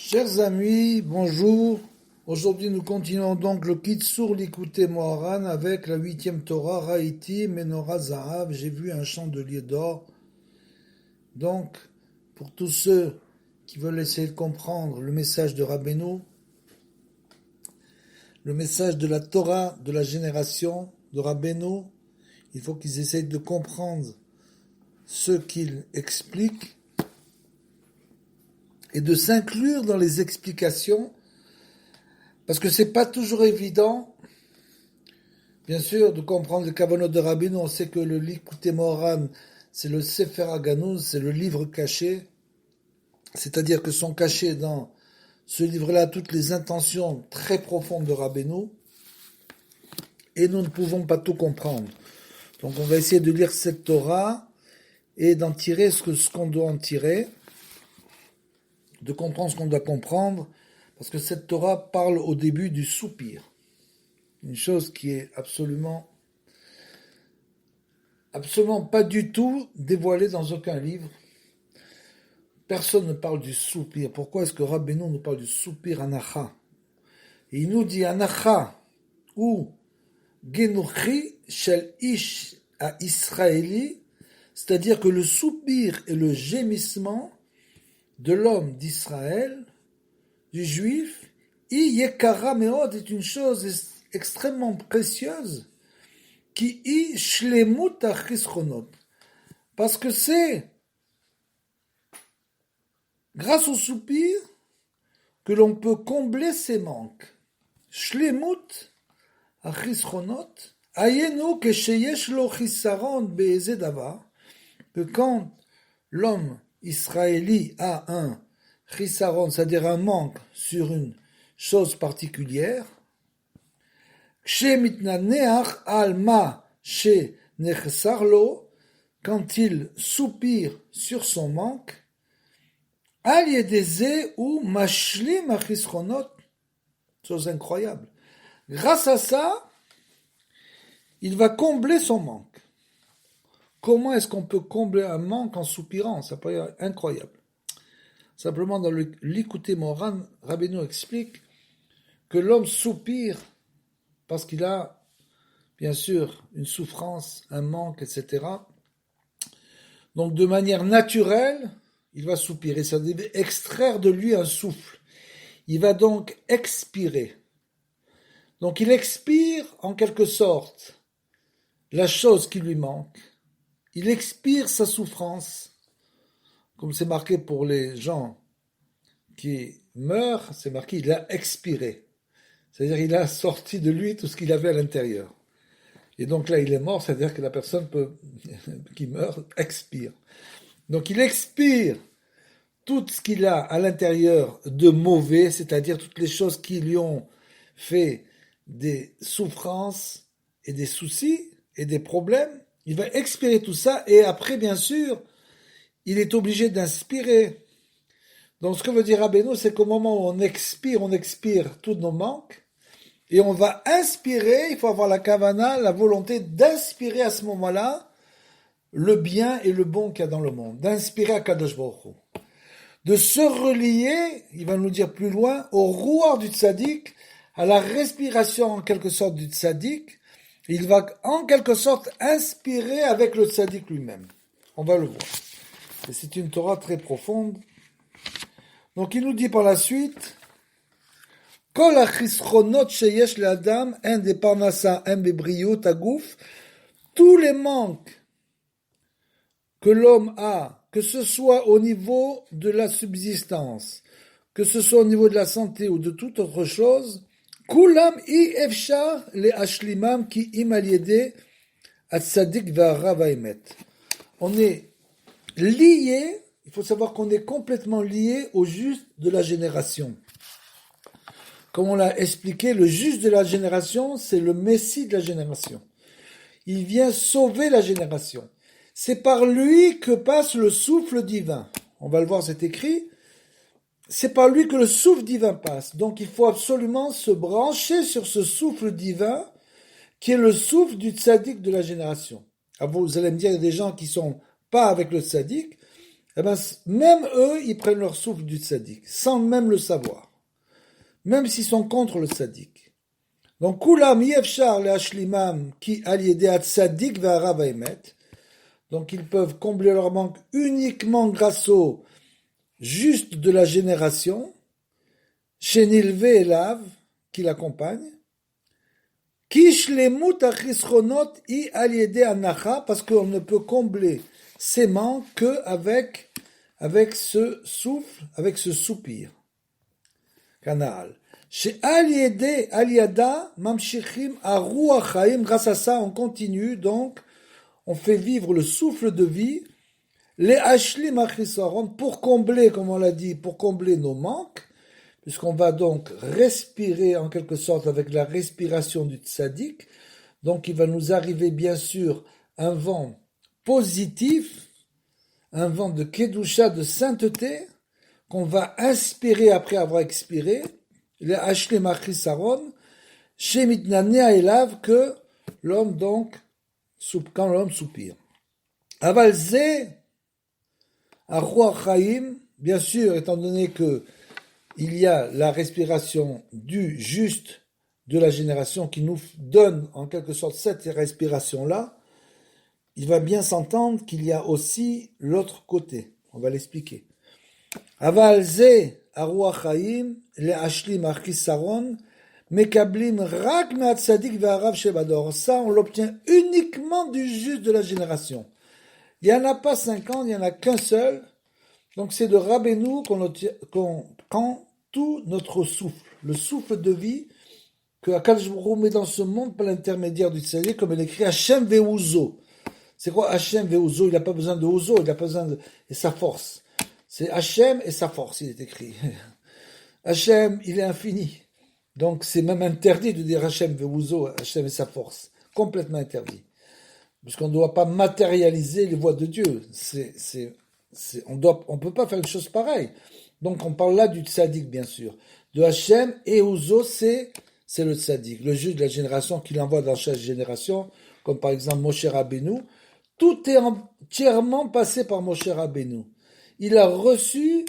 Chers amis, bonjour. Aujourd'hui, nous continuons donc le Kitsur Likutei Moharan avec la 8e Torah, Raïti, Menorah Zahav. J'ai vu un chandelier d'or. Donc, pour tous ceux qui veulent essayer de comprendre le message de Rabbeinu, le message de la Torah de la génération de Rabbeinu, il faut qu'ils essayent de comprendre ce qu'il explique et de s'inclure dans les explications, parce que c'est pas toujours évident, bien sûr, de comprendre le kavanot de Rabbeinu. On sait que le Likutei Moharan, c'est le Sefer HaGanuz, c'est le livre caché, c'est-à-dire que sont cachées dans ce livre-là toutes les intentions très profondes de Rabbeinu, et nous ne pouvons pas tout comprendre. Donc on va essayer de lire cette Torah et d'en tirer ce qu'on doit en tirer, de comprendre ce qu'on doit comprendre, parce que cette Torah parle au début du soupir. Une chose qui est absolument pas du tout dévoilée dans aucun livre. Personne ne parle du soupir. Pourquoi est-ce que Rabbeinu nous parle du soupir anacha? Et il nous dit anacha ou genuchi shel ish à Israéli, c'est-à-dire que le soupir et le gémissement de l'homme d'Israël, du juif, yekara meod, est une chose extrêmement précieuse, qui shlemut achisronot, parce que c'est grâce au soupir que l'on peut combler ses manques. Shlemut achisronot, ayenu kesheyesh lo chisaron be'eze davar, que quand l'homme israéli a un chisaron, c'est-à-dire un manque sur une chose particulière, Shemitnaneach al ma she nechsar lo, quand il soupire sur son manque, al yedeze ou mashlim achisronot, chose incroyable. Grâce à ça, il va combler son manque. Comment est-ce qu'on peut combler un manque en soupirant? Ça paraît incroyable. Simplement, dans le Likutei Moharan, Rabbeinu explique que l'homme soupire parce qu'il a, bien sûr, une souffrance, un manque, etc. Donc, de manière naturelle, il va soupirer. Ça va extraire de lui un souffle. Il va donc expirer. Donc, il expire, en quelque sorte, la chose qui lui manque. Il expire sa souffrance, comme c'est marqué pour les gens qui meurent, c'est marqué, il a expiré. C'est-à-dire il a sorti de lui tout ce qu'il avait à l'intérieur. Et donc là, il est mort, c'est-à-dire que la personne qui meurt expire. Donc il expire tout ce qu'il a à l'intérieur de mauvais, c'est-à-dire toutes les choses qui lui ont fait des souffrances et des soucis et des problèmes. Il va expirer tout ça et après, bien sûr, il est obligé d'inspirer. Donc ce que veut dire Rabbeinu, c'est qu'au moment où on expire tous nos manques et on va inspirer, il faut avoir la kavana, la volonté d'inspirer à ce moment-là le bien et le bon qu'il y a dans le monde, d'inspirer à Kadosh Baruch Hu. De se relier, il va nous dire plus loin, au rouar du tzaddik, à la respiration en quelque sorte du tzaddik. Il va en quelque sorte inspirer avec le tzaddik lui-même. On va le voir. Et c'est une Torah très profonde. Donc il nous dit par la suite, Kol achisronot sheyesh le'adam en de parnasa en bebriut aguf, tous les manques que l'homme a, que ce soit au niveau de la subsistance, que ce soit au niveau de la santé ou de toute autre chose, kulam i efshar le ashlimam ki im al yedeh atzadik ve'harav ha'emet. On est lié. Il faut savoir qu'on est complètement lié au juste de la génération. Comme on l'a expliqué, le juste de la génération, c'est le Messie de la génération. Il vient sauver la génération. C'est par lui que passe le souffle divin. On va le voir, c'est écrit. C'est par lui que le souffle divin passe. Donc il faut absolument se brancher sur ce souffle divin qui est le souffle du tzaddik de la génération. Alors vous allez me dire, il y a des gens qui sont pas avec le tzaddik. eh ben, même eux, ils prennent leur souffle du tzaddik, sans même le savoir. Même s'ils sont contre le tzaddik. Donc, kulam yefshar le hashlimam ki al yedei tzaddik ve'arav haemet. Donc, ils peuvent combler leur manque uniquement grâce au juste de la génération, chez Nilve et Lav, qui l'accompagne. Kishlemut achisronot I al yedei anacha, parce qu'on ne peut combler ses manques qu'avec avec ce souffle, avec ce soupir. Canal. Chez al yedei al yada mamshichim aruach haim, grâce à ça on continue, donc on fait vivre le souffle de vie, les hashlim achisaron, pour combler, comme on l'a dit, pour combler nos manques, puisqu'on va donc respirer en quelque sorte avec la respiration du tzaddik. Donc il va nous arriver bien sûr un vent positif, un vent de kedusha, de sainteté, qu'on va inspirer après avoir expiré, le hashlim achisaron, chez mitnanea elav, que l'homme donc, quand l'homme soupire. Aval ze, aruach chaim, bien sûr, étant donné que il y a la respiration du juste de la génération qui nous donne en quelque sorte cette respiration-là, il va bien s'entendre qu'il y a aussi l'autre côté. On va l'expliquer. Aval ze aruach chaim le'ashlim achisaron mekablim rak me'atzadik ve'arav shebador. Ça, on l'obtient uniquement du juste de la génération. Il n'y en a pas 50, il n'y en a qu'un seul. Donc c'est de Rabbeinu qu'on prend tout notre souffle, le souffle de vie que Akadosh Baruch Hu met dans ce monde par l'intermédiaire du tzaddik, comme il écrit Hashem ve'uzo. C'est quoi Hashem ve'uzo? Il n'a pas besoin de uzo, il n'a pas besoin de et sa force. C'est Hashem et sa force, il est écrit. Hashem, il est infini. Donc c'est même interdit de dire Hashem ve'uzo, Hashem et sa force. Complètement interdit. Puisqu'on ne doit pas matérialiser les voies de Dieu. On peut pas faire une chose pareille. Donc on parle là du tzaddik, bien sûr. De Hachem et Uzo, c'est le tzaddik, le juge de la génération qu'il envoie dans chaque génération, comme par exemple Moshe Rabbeinu. Tout est entièrement passé par Moshe Rabbeinu. Il a reçu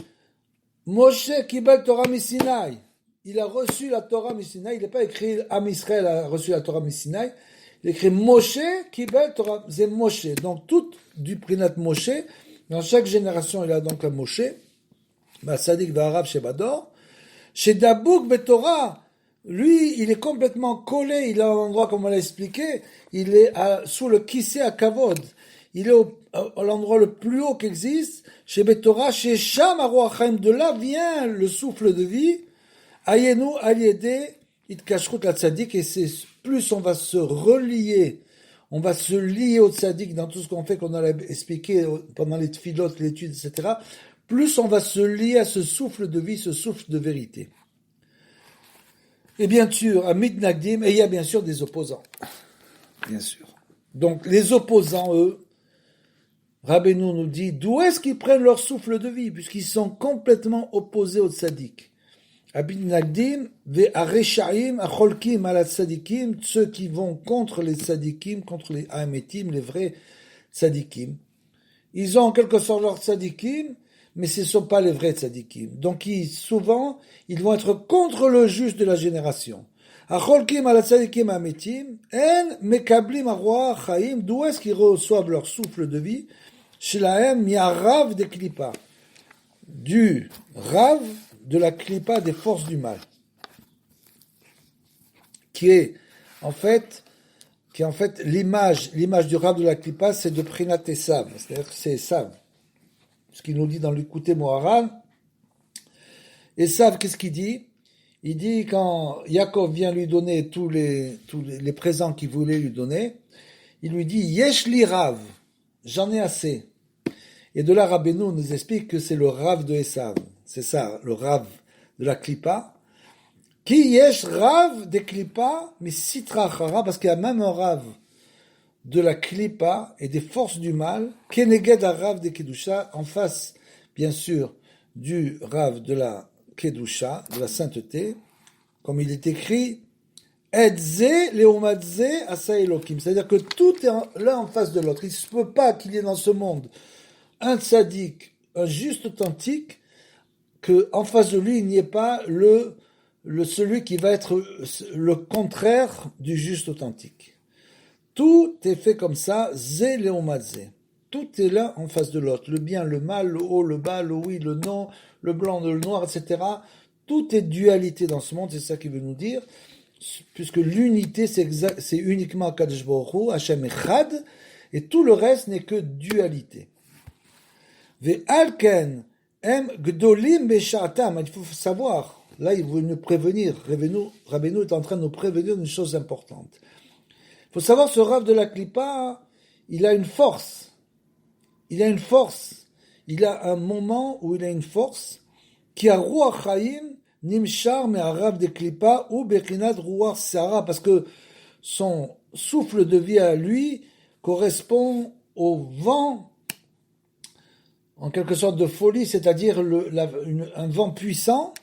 Moshe Kibel Torah Misinaï. Il a reçu la Torah Misinaï. Il n'est pas écrit Am Israël a reçu la Torah Misinaï. Il écrit Moshe Kibel Torah. C'est Moshe. Donc tout du Prinat Moshe. Dans chaque génération, il a donc un Moshe. Sadik Va'arav Shebador. Chez Dabouk Betorah, lui, il est complètement collé. Il a un endroit, comme on l'a expliqué, il est sous le Kissé à Kavod. Il est à l'endroit le plus haut qu'existe. Chez Betorah, chez Sham Aruachaim, de là vient le souffle de vie. Ayenu Aliede Itkashrut la Tzadik, et c'est plus on va se relier, on va se lier au Tzadik dans tout ce qu'on fait, qu'on a expliqué pendant les tfilotes, l'étude, etc., plus on va se lier à ce souffle de vie, ce souffle de vérité. Et bien sûr, à Mitnagdim, et il y a bien sûr des opposants. Bien sûr. Donc, les opposants, eux, Rabbeinu nous dit, d'où est-ce qu'ils prennent leur souffle de vie, puisqu'ils sont complètement opposés au Tzadik. Abinagdim, ve'areshaim, acholkim ala tzadikim, ceux qui vont contre les tzadikim, contre les hametim, les vrais tzadikim. Ils ont en quelque sorte leurs tzadikim, mais ce ne sont pas les vrais tzadikim. Donc souvent, ils vont être contre le juste de la génération. Acholkim ala tzadikim hametim, en mekablim arwa chaim, d'où est-ce qu'ils reçoivent leur souffle de vie? Shelahem mi'arav de klipa, du rav, de la klipa des forces du mal, qui est en fait l'image du rav de la klipa, c'est de Prinat Esav, c'est-à-dire que c'est Esav, ce qu'il nous dit dans l'Écouté Moharan. Esav, qu'est-ce qu'il dit? Il dit quand Yaakov vient lui donner tous les présents qu'il voulait lui donner, il lui dit Yesh li rav, j'en ai assez. Et de là, Rabbeinu nous explique que c'est le rav de Esav. C'est ça, le rav de la klipa. Qui yesh rav de klipa, mais sitra chara, parce qu'il y a même un rav de la klipa et des forces du mal, keneged a rav de kedusha, en face, bien sûr, du rav de la kedusha, de la sainteté, comme il est écrit, etze leomadze asa elokim. C'est-à-dire que tout est l'un en face de l'autre. Il ne se peut pas qu'il y ait dans ce monde un tzaddik un juste authentique, que en face de lui, il n'y ait pas celui qui va être le contraire du juste authentique. Tout est fait comme ça, zé léomadze. Tout est là en face de l'autre. Le bien, le mal, le haut, le bas, le oui, le non, le blanc, le noir, etc. Tout est dualité dans ce monde, c'est ça qu'il veut nous dire. Puisque l'unité, c'est uniquement Kadosh Baruch Hu, Hashem Echad, et tout le reste n'est que dualité. Ve'alken em gdolim be'sha'atam. Il faut savoir, là il veut nous prévenir, Rabbeinu est en train de nous prévenir d'une chose importante. Il faut savoir, ce Rav de la Klippa, il a une force. Il a une force. Il a un moment où il a une force qui a Ruach Chaim, Nimshar, mais un Rav de Klippa, ou Bechinat Ruach Sara, parce que son souffle de vie à lui correspond au vent, en quelque sorte de folie, c'est-à-dire un vent puissant,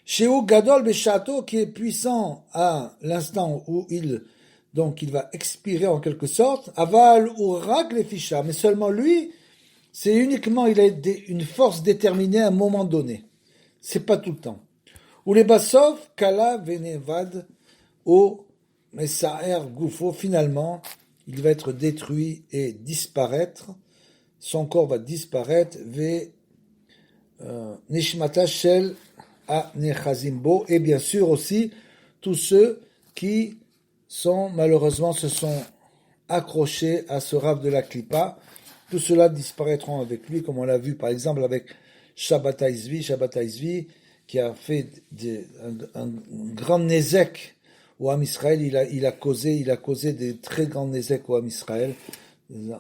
chez Gadol Beshato, qui est puissant à l'instant où il va expirer en quelque sorte, Aval ou Rak les ficha, mais seulement lui, c'est uniquement, il a une force déterminée à un moment donné. C'est pas tout le temps. Ou les Basov, Kala Venevad, au Messaer Goufo, finalement, il va être détruit et disparaître. Son corps va disparaître, ve Nishmata Shel a Nechazimbo, et bien sûr aussi tous ceux qui malheureusement se sont accrochés à ce Rav de la Klippa. Tout cela disparaîtront avec lui, comme on l'a vu par exemple avec Shabbat Aizvi, qui a fait un grand nézek au Ham Israël. Il a causé des très grands nézek au Ham Israël,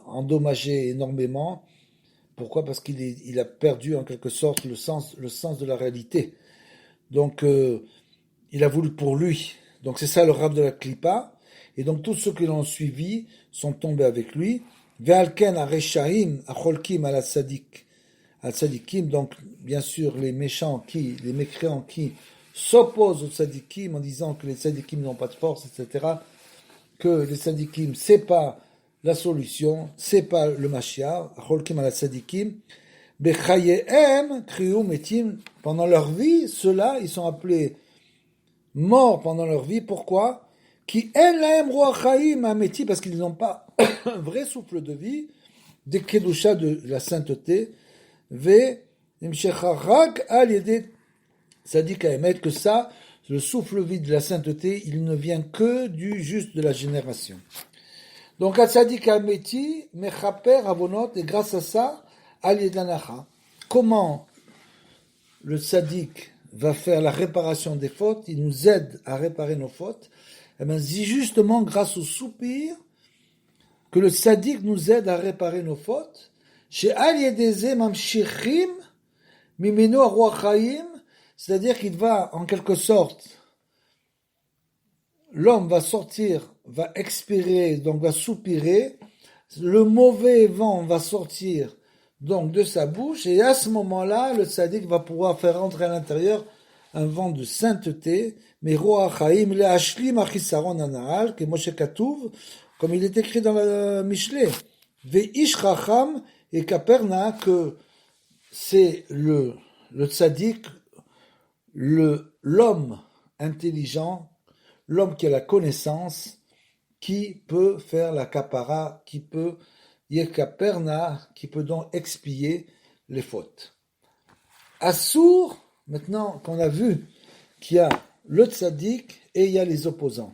endommagé énormément. Pourquoi? Parce qu'il a perdu en quelque sorte le sens de la réalité. Donc, il a voulu pour lui. Donc, c'est ça le Rav de la Klippa. Et donc, tous ceux qui l'ont suivi sont tombés avec lui. Ve'alken ha-reshaim ha-cholkim al-sadiq. Al-sadikim, donc, bien sûr, les mécréants qui s'opposent aux sadikim en disant que les sadikim n'ont pas de force, etc. Que les sadikim, c'est pas la solution, c'est pas le Mashiach, ha-cholkim al-sadikim. Bechayehem kriu metim. Pendant leur vie, ceux-là, ils sont appelés morts pendant leur vie. Pourquoi? Qui en ruach chaim ameti, parce qu'ils n'ont pas un vrai souffle de vie, des kedusha de la sainteté, ve nimshecharag al yedé sadik haemet, que ça, le souffle vie de la sainteté, il ne vient que du juste de la génération. Donc, al sadik ameti mechaper avonot, et grâce à ça, al yedanacha. Comment le sadique va faire la réparation des fautes, il nous aide à réparer nos fautes. Eh bien, c'est justement grâce au soupir que le sadique nous aide à réparer nos fautes. Chez Al Yedeze Mamshichim Mimeno Ruach Chaim, c'est-à-dire qu'il va, en quelque sorte, l'homme va sortir, va expirer, donc va soupirer, le mauvais vent va sortir donc de sa bouche, et à ce moment-là, le tzaddik va pouvoir faire entrer à l'intérieur un vent de sainteté, mais Ruach Chaim le'ashlim achisaron hanaal, que Moshe Katuv, comme il est écrit dans la Mishleh, ve'ish chacham et kaperna, que c'est le tzaddik, l'homme intelligent, l'homme qui a la connaissance, qui peut faire la kapara, qui peut Yekaperna, qui peut donc expier les fautes. Assour, maintenant qu'on a vu qu'il y a le tzaddik et il y a les opposants.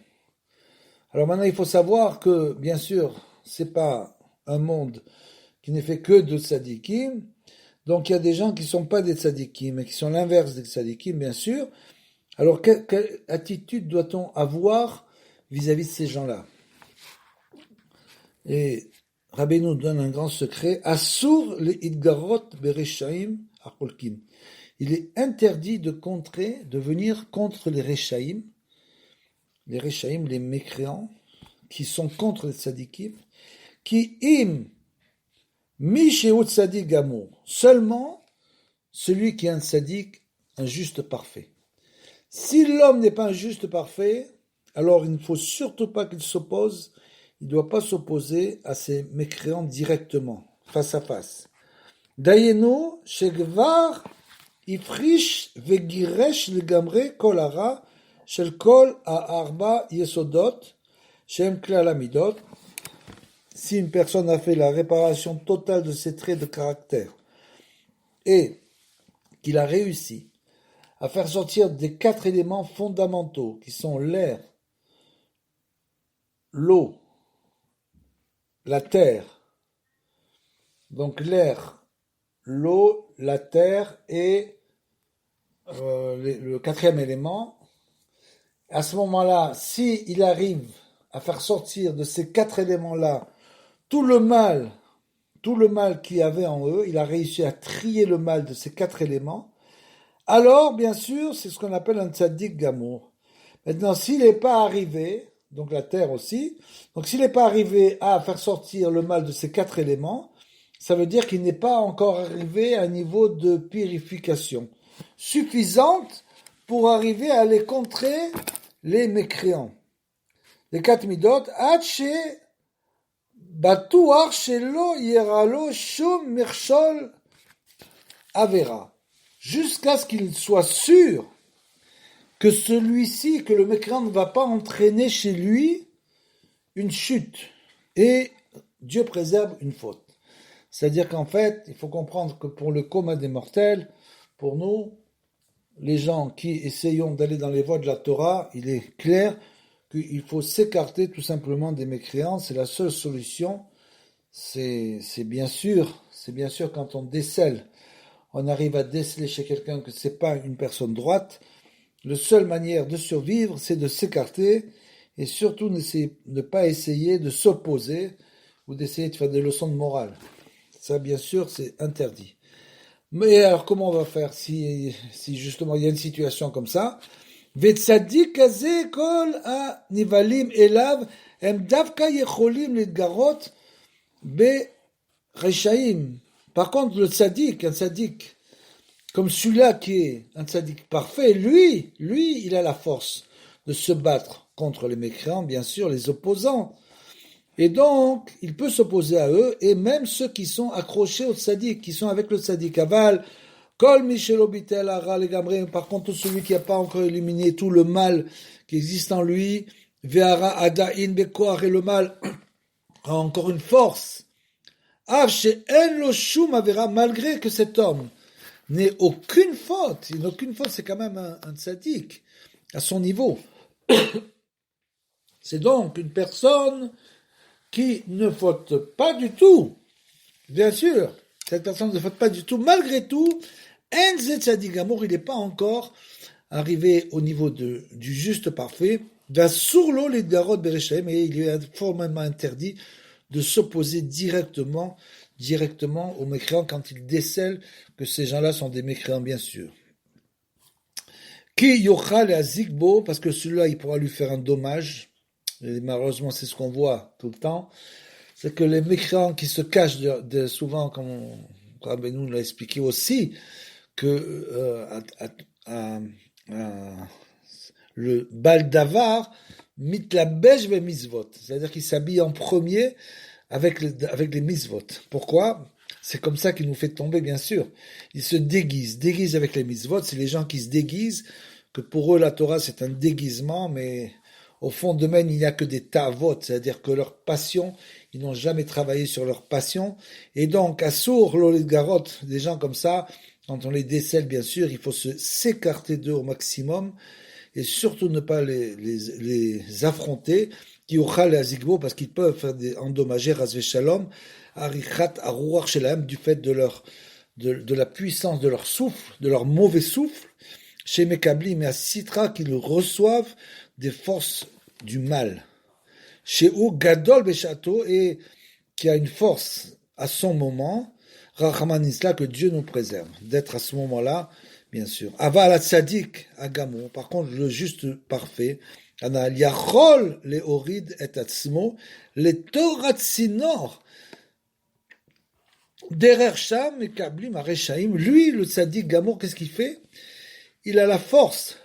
Alors maintenant il faut savoir que, bien sûr, c'est pas un monde qui n'est fait que de tzaddikim, donc il y a des gens qui ne sont pas des tzaddikim, mais qui sont l'inverse des tzaddikim, bien sûr. Alors quelle attitude doit-on avoir vis-à-vis de ces gens-là? Et Rabbi nous donne un grand secret. Assur le idgarot bereshaim acholkim. Il est interdit de venir contre les reshaim, les mécréants, qui sont contre les tzadikim, qui im mi shehu tzadik gamour. Seulement celui qui est un tzadik, un juste parfait. Si l'homme n'est pas un juste parfait, alors il ne faut surtout pas qu'il s'oppose. Il ne doit pas s'opposer à ces mécréants directement, face à face. דיינו שכבר הפריש וגירש לגמרי כל הרע של כל הארבע יסודות שהם כלל המידות. Si une personne a fait la réparation totale de ses traits de caractère et qu'il a réussi à faire sortir des 4 éléments fondamentaux qui sont l'air, l'eau, la terre, donc l'air, l'eau, la terre et le 4e élément. À ce moment-là, si il arrive à faire sortir de ces 4 éléments-là tout le mal qu'il y avait en eux, il a réussi à trier le mal de ces 4 éléments, alors bien sûr c'est ce qu'on appelle un tzaddik gamour. Maintenant s'il n'est pas arrivé, donc la terre aussi, donc s'il n'est pas arrivé à faire sortir le mal de ces 4 éléments, ça veut dire qu'il n'est pas encore arrivé à un niveau de purification suffisante pour arriver à aller contrer les mécréants. Les 4 midot, Hache Batuach Shelo Yeralo Shum Mirshol Avera, jusqu'à ce qu'il soit sûr que celui-ci, que le mécréant ne va pas entraîner chez lui une chute et Dieu préserve une faute. C'est-à-dire qu'en fait, il faut comprendre que pour le commun des mortels, pour nous, les gens qui essayons d'aller dans les voies de la Torah, il est clair qu'il faut s'écarter tout simplement des mécréants. C'est la seule solution. C'est bien sûr quand on décèle, on arrive à déceler chez quelqu'un que c'est pas une personne droite. La seule manière de survivre, c'est de s'écarter et surtout ne pas essayer de s'opposer ou d'essayer de faire des leçons de morale. Ça, bien sûr, c'est interdit. Mais alors, comment on va faire si justement il y a une situation comme ça? וצדיק כזה כל הנבלים אליו הם דווקא יכולים להתגרות ברשעים. Par contre, le tzaddik, un tzaddik comme celui-là qui est un tzaddik parfait, lui, il a la force de se battre contre les mécréants, bien sûr, les opposants. Et donc, il peut s'opposer à eux, et même ceux qui sont accrochés au tzaddik, qui sont avec le tzaddik. Aval, Kol Michelo Bitel Ara Legamre, par contre, celui qui n'a pas encore éliminé tout le mal qui existe en lui, Ve'ara Adain Bekoach, et le mal a encore une force. Av she'en lo shum avera, malgré que cet homme n'ait aucune faute, il n'a aucune faute, c'est quand même un tzaddik à son niveau. C'est donc une personne qui ne faute pas du tout. Bien sûr, cette personne ne faute pas du tout. Malgré tout, Enze Tzadik Gamour, il n'est pas encore arrivé au niveau du juste parfait. D'Assurlo les Garot Bereshaim, et il est formellement interdit de s'opposer directement aux mécréants quand il décèle que ces gens-là sont des mécréants, bien sûr. Ki yochal et azikbo, parce que celui-là, il pourra lui faire un dommage. Et malheureusement, c'est ce qu'on voit tout le temps. C'est que les mécréants qui se cachent souvent, comme Rabbeinu l'a expliqué aussi, que le Baal Davar mitlabesh ve mitzvot, c'est-à-dire qu'il s'habille en premier avec les mitzvot. Pourquoi? C'est comme ça qu'il nous fait tomber, bien sûr. Il se déguise avec les mitzvot. C'est les gens qui se déguisent, que pour eux la Torah c'est un déguisement, mais au fond d'eux-mêmes il n'y a que des tavot, c'est-à-dire que leur passion, ils n'ont jamais travaillé sur leur passion. Et donc, à Sour, Garot, des gens comme ça, quand on les décèle, bien sûr, il faut s'écarter d'eux au maximum et surtout ne pas les affronter, qui ochal et azigbo, parce qu'ils peuvent faire endommager Razvé Shalom, Arichat Arouach Shelaim, du fait de la puissance de leur souffle, de leur mauvais souffle, chez Mekablim et à Sitra, qu'ils reçoivent des forces du mal. Chez Ou Gadol Beshato, et qui a une force à son moment, Rachaman Isla, que Dieu nous préserve d'être à ce moment-là, bien sûr. Aval Atzadik Agamo, par contre, le juste parfait, Ana Yachol le Orid et Atzmo, le Toratsinor, Derer Sham et Kablim Areshaim, lui, le Tzadik Gamour, qu'est-ce qu'il fait? Il a la force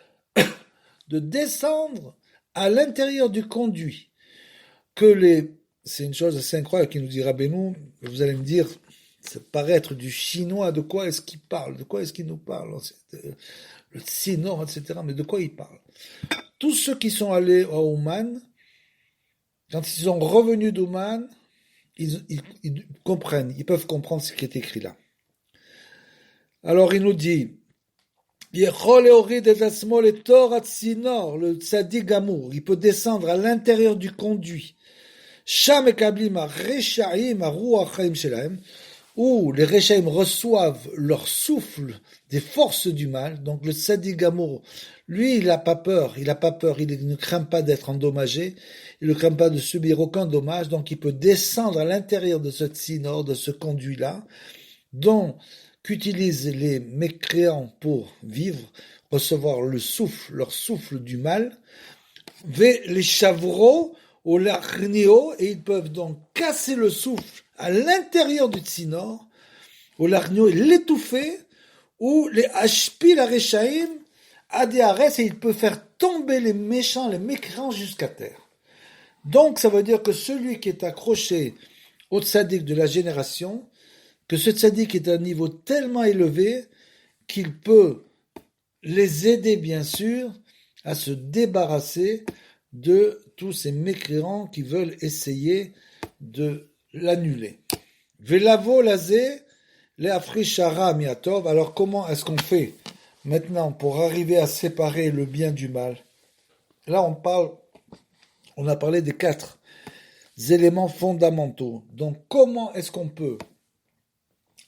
de descendre à l'intérieur du conduit, c'est une chose assez incroyable qui nous dit Rabbeinu, vous allez me dire, ça paraît être du chinois, de quoi est-ce qu'il parle? De quoi est-ce qu'il nous parle? Le Tsinor, etc. Mais de quoi il parle? Tous ceux qui sont allés à Ouman, quand ils sont revenus d'Ouman, ils comprennent, ils peuvent comprendre ce qui est écrit là. Alors il nous dit, le tzaddik gamour, il peut descendre à l'intérieur du conduit. Où les Rechaim reçoivent leur souffle des forces du mal. Donc le tzaddik gamour, lui, il n'a pas peur, il ne craint pas d'être endommagé, il ne craint pas de subir aucun dommage, donc il peut descendre à l'intérieur de ce tsinor, de ce conduit-là, dont qu'utilisent les mécréants pour vivre, recevoir leur souffle du mal, les chavreaux au larnio, et ils peuvent donc casser le souffle à l'intérieur du tsinor, au larnio, et l'étouffer, ou les hashpi la rechaim, adéares, et il peut faire tomber les méchants, les mécréants jusqu'à terre. Donc ça veut dire que celui qui est accroché au tzaddik de la génération, que ce tzaddik est à un niveau tellement élevé qu'il peut les aider, bien sûr, à se débarrasser de tous ces mécréants qui veulent essayer de l'annuler. Velavo lazé, les afrishara miatov. Alors comment est-ce qu'on fait maintenant pour arriver à séparer le bien du mal? Là on a parlé des 4 éléments fondamentaux. Donc comment est-ce qu'on peut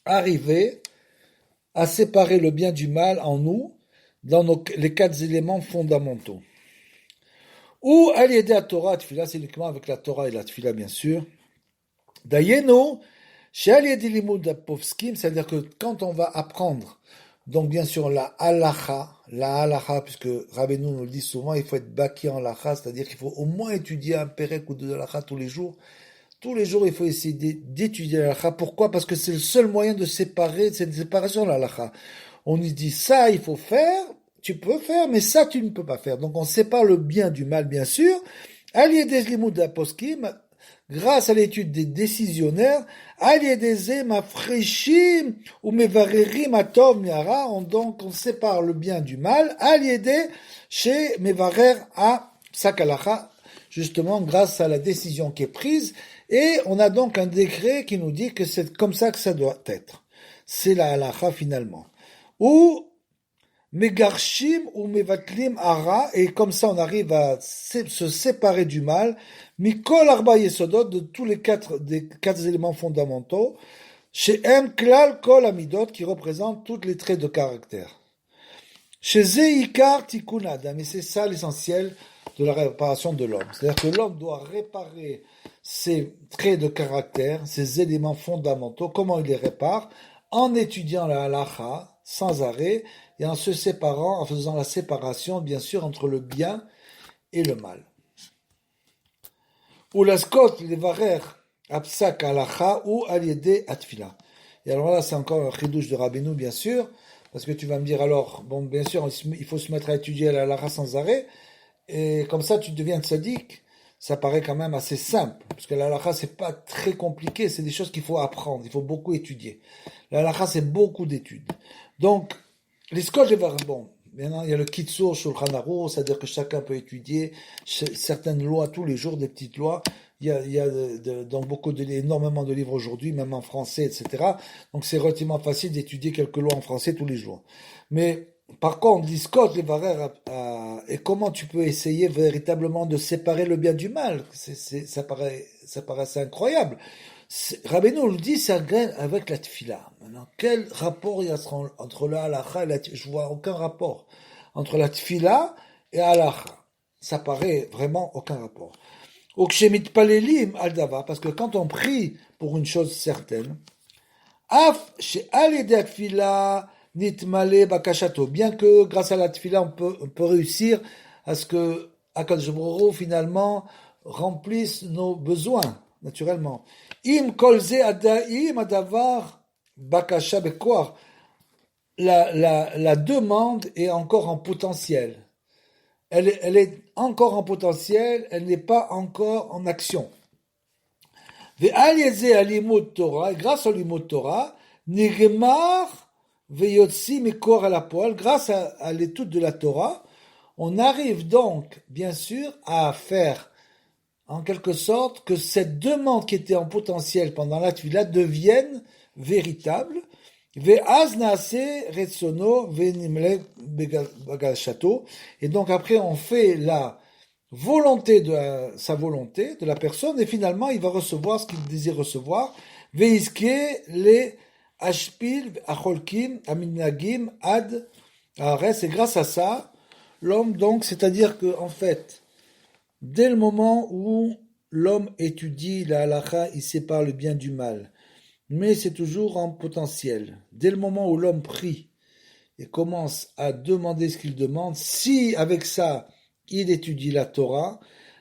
arriver à séparer le bien du mal en nous dans les 4 éléments fondamentaux? Ou à l'aider à Torah, Tfila, c'est uniquement avec la Torah et la Tfila, bien sûr. Dayeno, chez Aliedi Limud Apovskim, c'est-à-dire que quand on va apprendre, donc bien sûr la halacha, puisque Rabbeinu nous le dit souvent, il faut être baki en halacha, c'est-à-dire qu'il faut au moins étudier un perek ou 2 halacha tous les jours. Tous les jours, il faut essayer d'étudier la halacha. Pourquoi? Parce que c'est le seul moyen de séparer, c'est une séparation de la halacha. On nous dit ça, il faut faire, tu peux faire, mais ça, tu ne peux pas faire. Donc, on sépare le bien du mal, bien sûr. Aliédez limud aposkim, grâce à l'étude des décisionnaires, aliédez mafreshim ou mevarerim atov miara, donc on sépare le bien du mal. Aliédez chez mevarer à sakalacha, justement grâce à la décision qui est prise. Et on a donc un décret qui nous dit que c'est comme ça que ça doit être. C'est la halacha finalement. Ou Megarshim ou Mevatlim Ara, et comme ça on arrive à se séparer du mal, Mikol Arba Yesodot, de tous les 4 éléments fondamentaux, chez M Klal Kol Amidot, qui représente tous les traits de caractère. Chez Zeikar Tikkun Adam, et c'est ça l'essentiel de la réparation de l'homme. C'est-à-dire que l'homme doit réparer ses traits de caractère, ses éléments fondamentaux. Comment il les répare? En étudiant la halacha sans arrêt et en se séparant, en faisant la séparation, bien sûr, entre le bien et le mal. Ou la skot levarer apsak halacha ou aliédé atfila. Et alors là, c'est encore un chidouche de Rabbeinu, bien sûr, parce que tu vas me dire alors, bon, bien sûr, il faut se mettre à étudier la halacha sans arrêt, et comme ça, tu deviens tzaddik. Ça paraît quand même assez simple, parce que la halakha, c'est pas très compliqué, c'est des choses qu'il faut apprendre, il faut beaucoup étudier. La halakha, c'est beaucoup d'études. Donc, les scotch bon, maintenant, il y a le kitsur shulchan aruch, c'est-à-dire que chacun peut étudier certaines lois tous les jours, des petites lois. Il y a dans énormément de livres aujourd'hui, même en français, etc. Donc, c'est relativement facile d'étudier quelques lois en français tous les jours. Mais, par contre, l'iscot, les varères, et comment tu peux essayer véritablement de séparer le bien du mal? Ça paraît assez incroyable. Rabbeinu le dit, c'est avec la tfila. Maintenant, quel rapport il y a entre la halacha et la tfila? Je vois aucun rapport entre la tfila et la halacha. Ça paraît vraiment aucun rapport. Okshemit palelim al dava, parce que quand on prie pour une chose certaine, af chez alede tfila nitmale bakashato, bien que grâce à la tfila on peut réussir à ce que Akadosh Baruch Hu finalement remplisse nos besoins naturellement. Im kolze adaim adavar bakasha bekoar, la demande est encore en potentiel. Elle est encore en potentiel, elle n'est pas encore en action. Ve'al yeze alimut Torah, et grâce au limut Torah, nigmar ve'yotzi mikor à la poil, grâce à l'étude de la Torah, on arrive donc, bien sûr, à faire, en quelque sorte, que cette demande qui était en potentiel pendant la Tefila devienne véritable. Ve'az naase retsono ve'nimle begalshato. Et donc après, on fait la volonté sa volonté de la personne, et finalement, il va recevoir ce qu'il désire recevoir. Ve'iske le ashpil acholkim aminagim ad ares. Et grâce à ça, l'homme, donc, c'est-à-dire que, en fait, dès le moment où l'homme étudie la halakha, il sépare le bien du mal. Mais c'est toujours en potentiel. Dès le moment où l'homme prie et commence à demander ce qu'il demande, si avec ça, il étudie la Torah,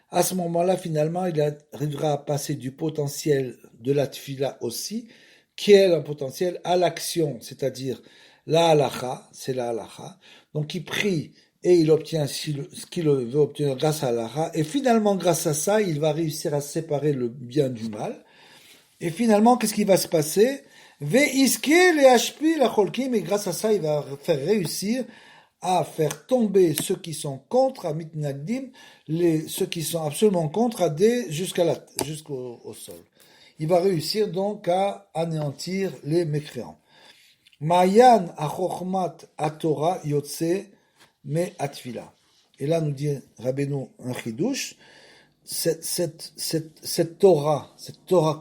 à ce moment-là, finalement, il arrivera à passer du potentiel de la tfila aussi, qui est un potentiel à l'action, c'est-à-dire la halakha, c'est la halakha. Donc il prie et il obtient ce qu'il veut obtenir grâce à la halakha, et finalement, grâce à ça, il va réussir à séparer le bien du mal. Et finalement, qu'est-ce qui va se passer? Ve'iske le hashpi la cholkim, et grâce à ça, il va faire réussir à faire tomber ceux qui sont contre, à mitnagdim, ceux qui sont absolument contre, jusqu'au sol. Il va réussir donc à anéantir les mécréants. Mayan achochmat atora yotse me atfila. Et là, nous dit Rabbeinu un chidouche, cette Torah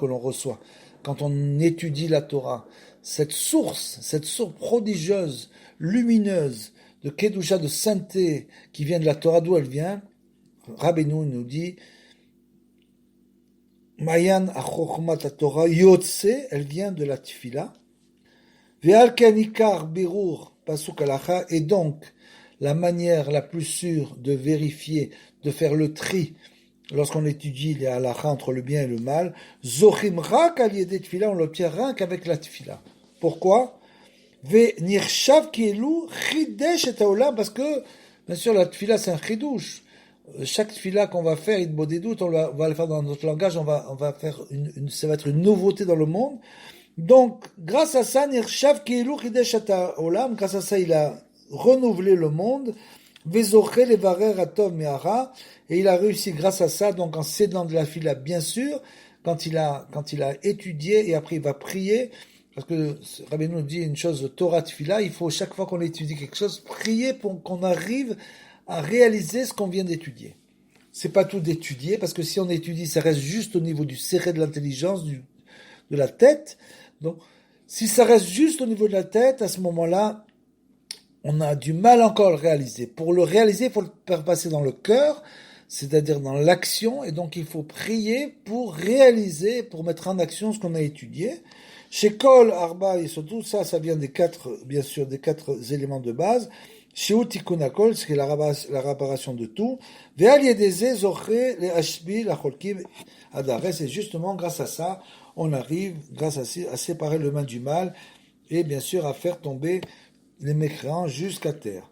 que l'on reçoit, quand on étudie la Torah, cette source prodigieuse, lumineuse, de Kedusha, de sainteté, qui vient de la Torah, d'où elle vient, Rabbeinu nous dit, Mayan achochmat Torah yotse, elle vient de la Tfila, ve'al kanikar birur pasuk halacha, et donc, la manière la plus sûre de vérifier, de faire le tri, lorsqu'on étudie les halakha entre le bien et le mal, zochim rak al yedei tefila, on l'obtient rien qu'avec la tefila. Pourquoi? Ve nirshav kielu chidesh et haolam, parce que, bien sûr, la tefila c'est un chidouche. Chaque tefila qu'on va faire, il des doutes, on va le faire dans notre langage, on va faire ça va être une nouveauté dans le monde. Donc, grâce à ça, nirshav kielu chidesh et haolam, grâce à ça, il a renouvelé le monde. Vezoché les varer atov me'ara, et il a réussi grâce à ça, donc en s'aidant de la fila, bien sûr, quand il a étudié, et après il va prier, parce que Rabbeinu nous dit une chose, Torah Tfila, il faut chaque fois qu'on étudie quelque chose, prier pour qu'on arrive à réaliser ce qu'on vient d'étudier. C'est pas tout d'étudier, parce que si on étudie, ça reste juste au niveau du serré de l'intelligence, de la tête. Donc, si ça reste juste au niveau de la tête, à ce moment-là, on a du mal encore à le réaliser. Pour le réaliser, il faut le faire passer dans le cœur, c'est-à-dire dans l'action, et donc il faut prier pour réaliser, pour mettre en action ce qu'on a étudié. Chez Kol, Arba, et surtout ça vient des quatre éléments de base. Chez Utikun Akol, c'est la réparation de tout. Ve'al yedeze zoché le hashbi la cholkim adares, et justement grâce à ça, on arrive, grâce à séparer le mal du mal, et bien sûr à faire tomber les mécréants jusqu'à terre.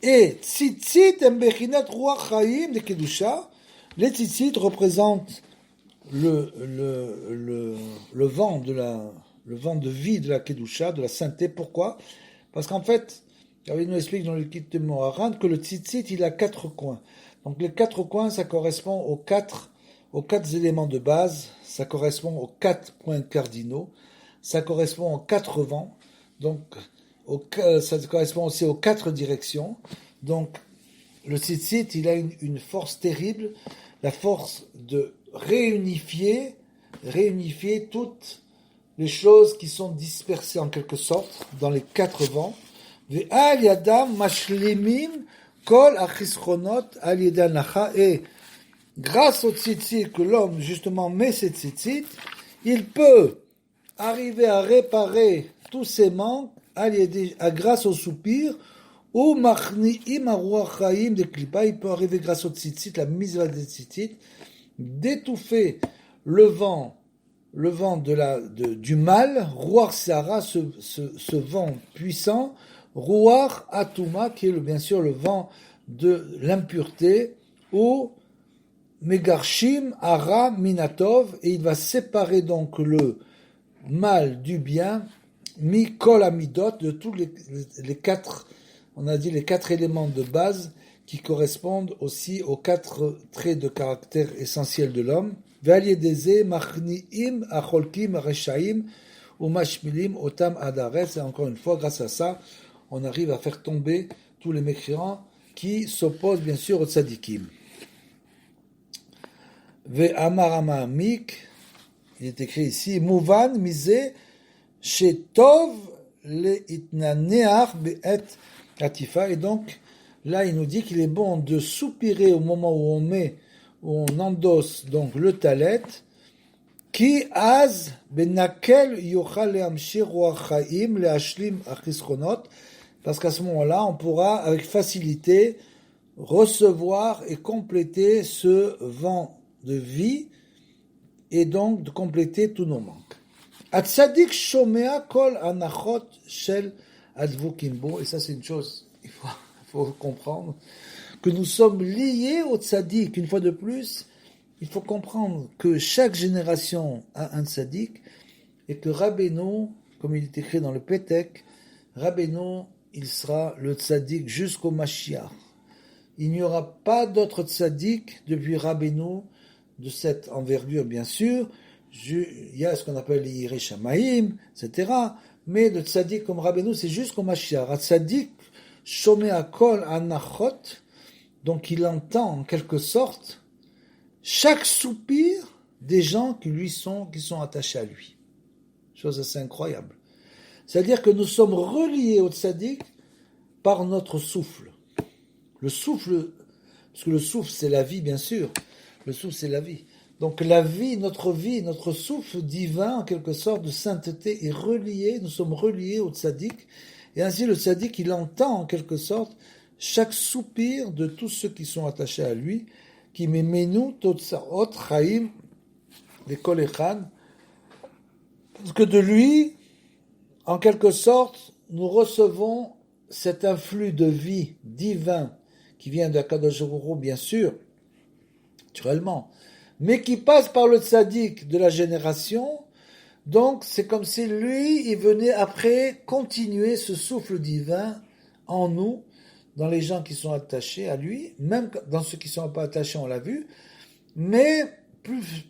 Et tzitzit embechinat ruach chaim de kedusha. Les tzitzit représentent le vent le vent de vie de la kedusha, de la sainteté. Pourquoi? Parce qu'en fait, il nous explique dans le kit de Moharan que le tzitzit il a 4 coins. Donc les 4 coins, ça correspond aux quatre éléments de base. Ça correspond aux 4 points cardinaux. Ça correspond aux 4 vents. Donc ça correspond aussi aux 4 directions. Donc, le tzitzit, il a une force terrible, la force de réunifier toutes les choses qui sont dispersées en quelque sorte dans les 4 vents. Ve'al yadam mashlimim kol achischonot al yedei hanacha, et grâce au tzitzit que l'homme justement met ses tzitzit, il peut arriver à réparer tous ses manques grâce au soupir, ou machni'im aruach chaim de klipa, il peut arriver grâce au tzitzit, la mitzvah des tzitzit, d'étouffer le vent du mal, ruach sara, ce vent puissant, ruach atuma, qui est bien sûr le vent de l'impureté, ou Megarshim Ara Minatov, et il va séparer donc le mal du bien, Mikol Amidot, de tous les quatre, on a dit les quatre éléments de base qui correspondent aussi aux quatre traits de caractère essentiels de l'homme. Ve'aliedeze machniim acholkim reshaim ou mashmilim otam adaretz. Et encore une fois, grâce à ça, on arrive à faire tomber tous les mécréants qui s'opposent bien sûr aux tzadikim. Ve'amar amamik, il est écrit ici, Mouvan mise shetov leitnaneach be'et katifa. Et donc, là, il nous dit qu'il est bon de soupirer au moment où on endosse donc le talet, ki az benakel yochal lehamshir ruach chaim leashlim achischonot, parce qu'à ce moment-là, on pourra avec facilité recevoir et compléter ce vent de vie et donc de compléter tous nos manques. Atzadik shomea kol anachot shel advukim bo, et ça c'est une chose, il faut comprendre que nous sommes liés au tzaddik. Une fois de plus, il faut comprendre que chaque génération a un tzaddik et que Rabbeinu, comme il est écrit dans le Pétek, Rabbeinu, il sera le tzaddik jusqu'au Mashiach. Il n'y aura pas d'autre tzaddik depuis Rabbeinu de cette envergure, bien sûr. Il y a ce qu'on appelle les Yirei Shamayim, etc. Mais le tzaddik comme Rabbeinu, c'est jusqu'au Mashiach. Un tzaddik, shomea kol anachot, donc il entend en quelque sorte chaque soupir des gens qui sont attachés à lui. Chose assez incroyable. C'est-à-dire que nous sommes reliés au tzaddik par notre souffle. Le souffle, parce que le souffle c'est la vie bien sûr, le souffle c'est la vie. Donc la vie, notre souffle divin en quelque sorte de sainteté est relié, nous sommes reliés au tzaddik, et ainsi le tzaddik il entend en quelque sorte chaque soupir de tous ceux qui sont attachés à lui, qui memenu totsaot chaim les kol echad, parce que de lui, en quelque sorte, nous recevons cet influx de vie divin qui vient d'Akadosh Baruch Hu, bien sûr, naturellement, mais qui passe par le tzaddik de la génération. Donc, c'est comme si lui, il venait après continuer ce souffle divin en nous, dans les gens qui sont attachés à lui, même dans ceux qui ne sont pas attachés, on l'a vu, mais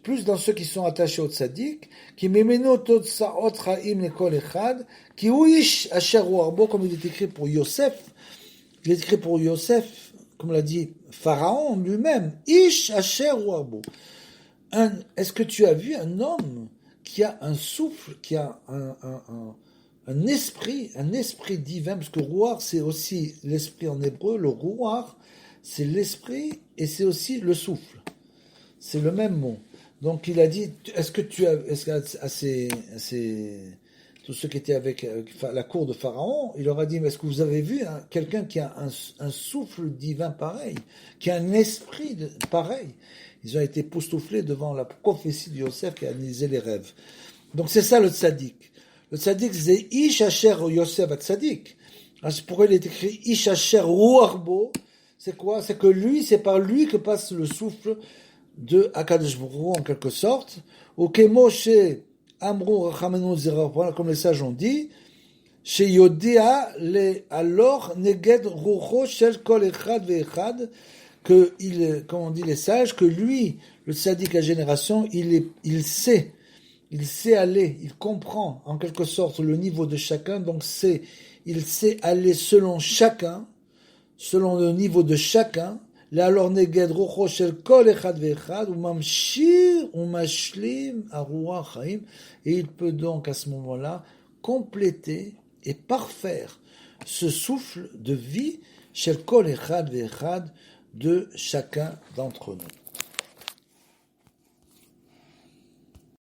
plus dans ceux qui sont attachés au tzaddik, qui memeno totsaot chaim lekol echad, qui uish asher hu arbo, comme il est écrit pour Yosef, il est écrit pour Yosef, comme l'a dit Pharaon lui-même, ish asher hu arbo. Est-ce que tu as vu un homme qui a un souffle, qui a un esprit divin, parce que ruach c'est aussi l'esprit en hébreu, le ruach c'est l'esprit et c'est aussi le souffle. C'est le même mot. Donc il a dit, tous ceux qui étaient avec la cour de Pharaon, il leur a dit, mais est-ce que vous avez vu quelqu'un qui a un souffle divin pareil, qui a un esprit pareil? Ils ont été époustouflés devant la prophétie de Yosef qui a analysé les rêves. Donc c'est ça le tzaddik. Le tzaddik c'est Ish Asher Yosef Tzaddik. C'est pourquoi il est écrit Ish Asher Ruarbo. C'est quoi? C'est que lui, c'est par lui que passe le souffle de Akadosh Baruch Hu en quelque sorte. Ou Kemoshe Amru Rachamenu Zera, comme les sages ont dit, chez Yodea le alors Neged Rucho Shel Kol Echad Ve'echad, que comme on dit les sages, que lui, le tzaddik à génération, il sait aller, il comprend en quelque sorte le niveau de chacun, donc il sait aller selon chacun, selon le niveau de chacun, là alors neged rucho shel kol echad ve'echad, ou mamshir ou mashlim aruach chaim, et il peut donc à ce moment-là compléter et parfaire ce souffle de vie shel kol echad ve'echad de chacun d'entre nous.